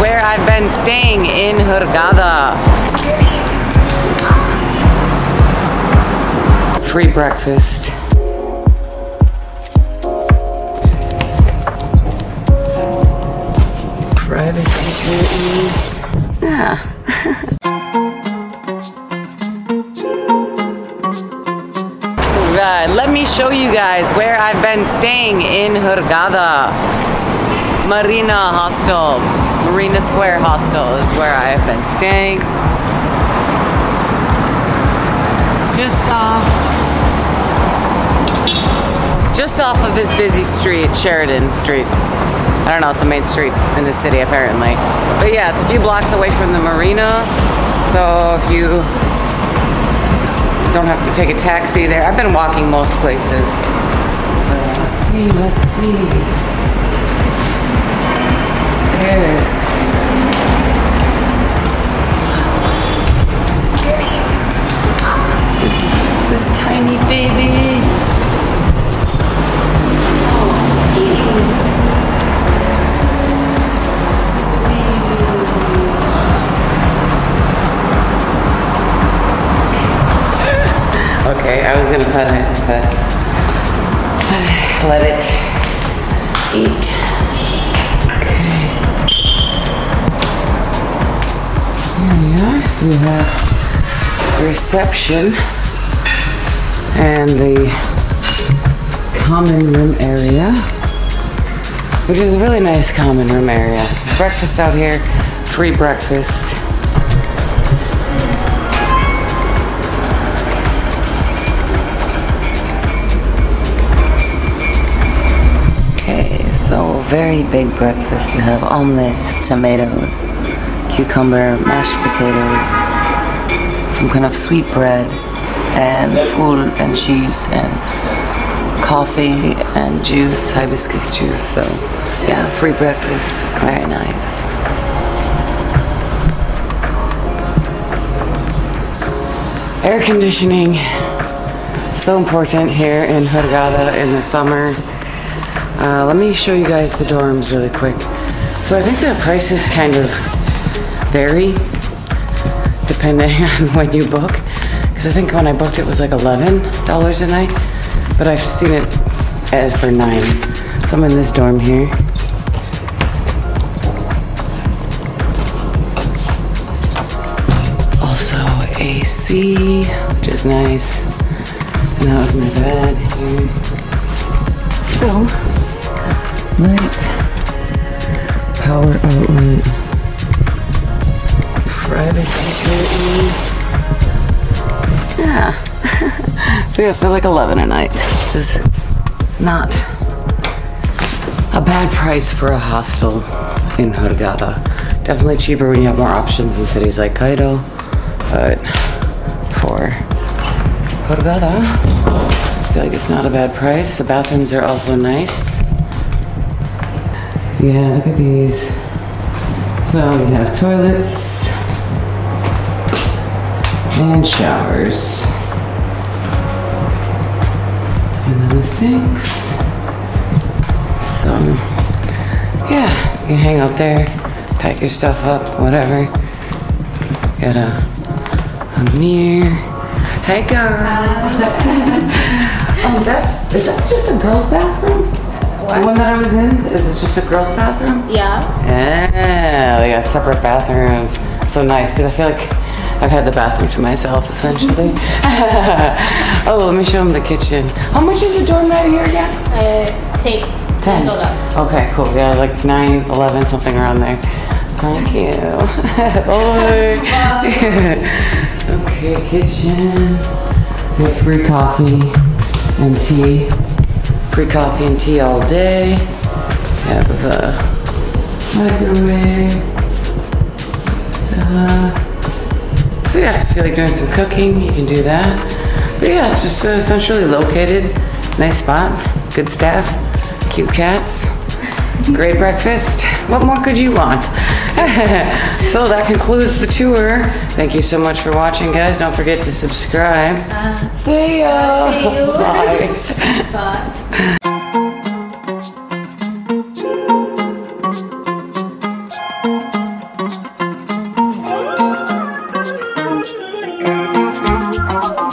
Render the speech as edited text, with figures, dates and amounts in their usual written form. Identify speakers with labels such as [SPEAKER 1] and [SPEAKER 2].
[SPEAKER 1] where I've been staying in Hurghada. Free breakfast. Privacy curtains. Yeah. Right, let me show you guys where I've been staying in Hurghada. Marina Hostel, Marina Square Hostel is where I have been staying. Just off of this busy street, Sheridan Street. I don't know, it's a main street in the city apparently. But yeah, it's a few blocks away from the marina. So if you don't have to take a taxi there. I've been walking most places. Let's see. Stairs. This tiny baby. Okay, I was gonna pet it, but let it eat. Okay. Here we are. So we have the reception and the common room area, which is a really nice common room area. Breakfast out here, free breakfast. So very big breakfast. You have omelets, tomatoes, cucumber, mashed potatoes, some kind of sweet bread, and food and cheese and coffee and juice, hibiscus juice. So yeah, free breakfast, very nice. Air conditioning, so important here in Hurghada in the summer. Let me show you guys the dorms really quick. So I think the prices kind of vary depending on when you book. Because I think when I booked it was like $11 a night, but I've seen it as per 9. So I'm in this dorm here. Also AC, which is nice. And that was my bed here. So, light, power outlet, privacy curtains. Yeah. So yeah, for like 11 a night, which is not a bad price for a hostel in Hurghada. Definitely cheaper when you have more options in cities like Cairo, but for Hurghada, I feel like it's not a bad price. The bathrooms are also nice. Yeah, look at these. So we have toilets and showers. And then the sinks. So yeah, you can hang out there, pack your stuff up, whatever. Got a mirror. Hey girl. Is that just a girl's bathroom?
[SPEAKER 2] What?
[SPEAKER 1] The one that I was in, is it just a girl's bathroom?
[SPEAKER 2] Yeah.
[SPEAKER 1] Yeah, they got separate bathrooms. So nice, because I feel like I've had the bathroom to myself, essentially. Oh, let me show them the kitchen. How much is a dorm night here again? $10. Okay, cool. Yeah, like 9, 11, something around there. Thank you. Bye. Okay, kitchen. So free coffee and tea. Free coffee and tea all day. Have the microwave. Stuff. So yeah, if you like doing some cooking, you can do that. But yeah, it's just essentially located. Nice spot, good staff, cute cats, great breakfast. What more could you want? So that concludes the tour. Thank you so much for watching, guys. Don't forget to subscribe. See ya.
[SPEAKER 2] See you.
[SPEAKER 1] Bye.
[SPEAKER 2] Bye.
[SPEAKER 1] Bye.